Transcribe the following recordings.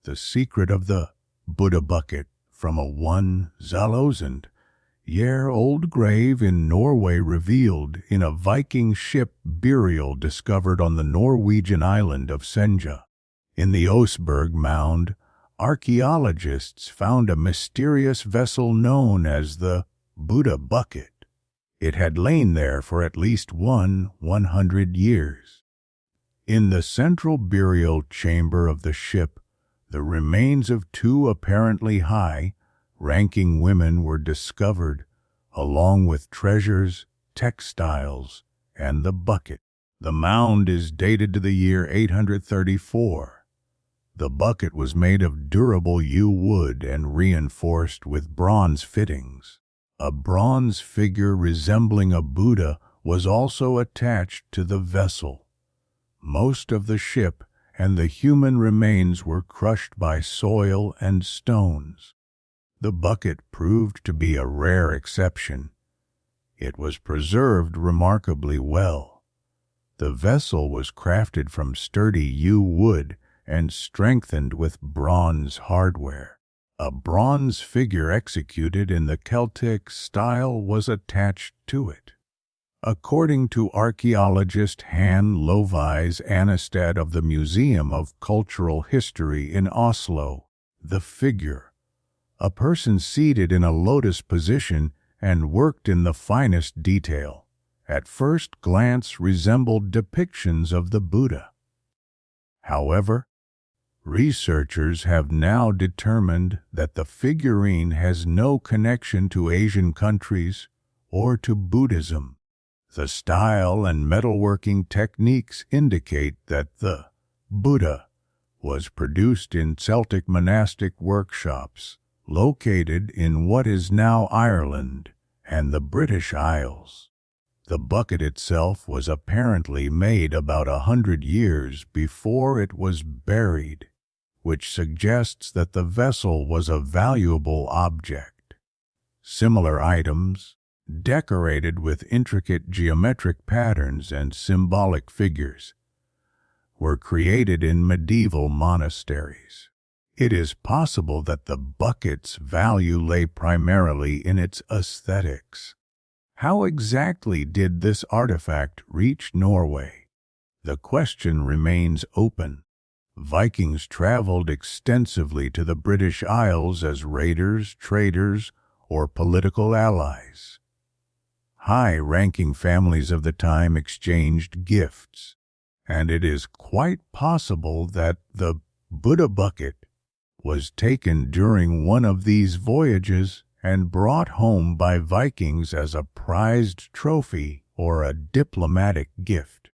The secret of the Buddha bucket from a 1,000-year-old grave in Norway revealed in a Viking ship burial discovered on the Norwegian island of Senja. In the Oseberg mound, archaeologists found a mysterious vessel known as the Buddha bucket. It had lain there for at least 100 years. In the central burial chamber of the ship, the remains of two apparently high-ranking women were discovered, along with treasures, textiles, and the bucket. The mound is dated to the year 834. The bucket was made of durable yew wood and reinforced with bronze fittings. A bronze figure resembling a Buddha was also attached to the vessel. Most of the ship and the human remains were crushed by soil and stones. The bucket proved to be a rare exception. It was preserved remarkably well. The vessel was crafted from sturdy yew wood and strengthened with bronze hardware. A bronze figure executed in the Celtic style was attached to it. According to archaeologist Han Lovies Annestad of the Museum of Cultural History in Oslo, the figure, a person seated in a lotus position and worked in the finest detail, at first glance resembled depictions of the Buddha. However, researchers have now determined that the figurine has no connection to Asian countries or to Buddhism. The style and metalworking techniques indicate that the Buddha was produced in Celtic monastic workshops located in what is now Ireland and the British Isles. The bucket itself was apparently made about 100 years before it was buried, which suggests that the vessel was a valuable object. Similar items, decorated with intricate geometric patterns and symbolic figures, were created in medieval monasteries. It is possible that the bucket's value lay primarily in its aesthetics. How exactly did this artifact reach Norway? The question remains open. Vikings traveled extensively to the British Isles as raiders, traders, or political allies. High-ranking families of the time exchanged gifts, and it is quite possible that the Buddha bucket was taken during one of these voyages and brought home by Vikings as a prized trophy or a diplomatic gift.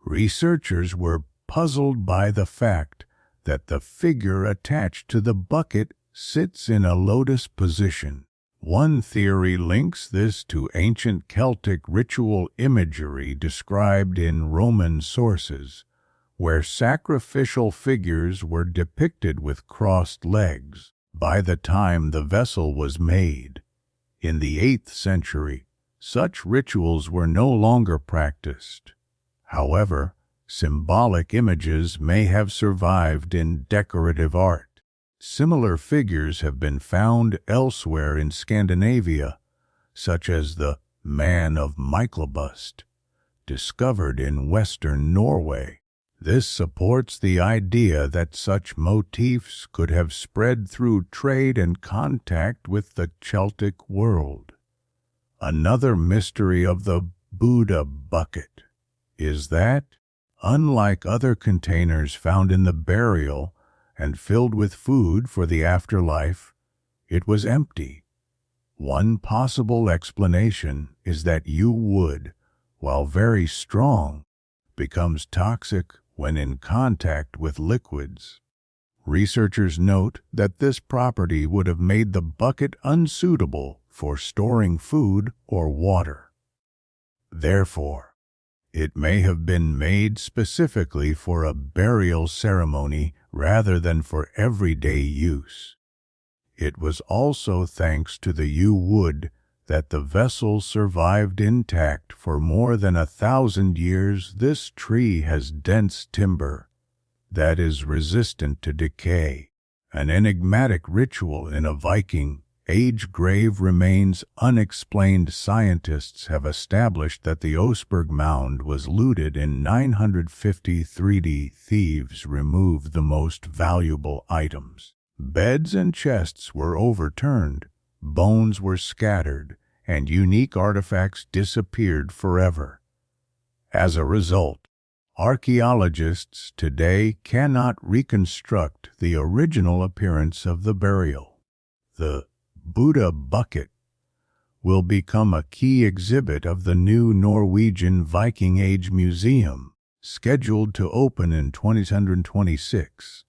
Researchers were puzzled by the fact that the figure attached to the bucket sits in a lotus position. One theory links this to ancient Celtic ritual imagery described in Roman sources, where sacrificial figures were depicted with crossed legs. By the time the vessel was made, in the 8th century, such rituals were no longer practiced. However, symbolic images may have survived in decorative art. Similar figures have been found elsewhere in Scandinavia, such as the Man of Myklebust, discovered in western Norway. This supports the idea that such motifs could have spread through trade and contact with the Celtic world. Another mystery of the Buddha bucket is that, unlike other containers found in the burial and filled with food for the afterlife, it was empty. One possible explanation is that yew wood, while very strong, becomes toxic when in contact with liquids. Researchers note that this property would have made the bucket unsuitable for storing food or water. Therefore, it may have been made specifically for a burial ceremony rather than for everyday use. It was also thanks to the yew wood that the vessel survived intact for more than 1,000 years. This tree has dense timber, that is resistant to decay. An enigmatic ritual in a Viking age grave remains unexplained. Scientists have established that the Oseberg mound was looted in 950 3D. Thieves removed the most valuable items. Beds and chests were overturned, bones were scattered, and unique artifacts disappeared forever. As a result, archaeologists today cannot reconstruct the original appearance of the burial. The Buddha bucket will become a key exhibit of the new Norwegian Viking Age Museum, scheduled to open in 2026.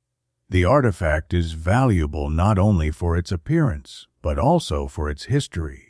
The artifact is valuable not only for its appearance, but also for its history.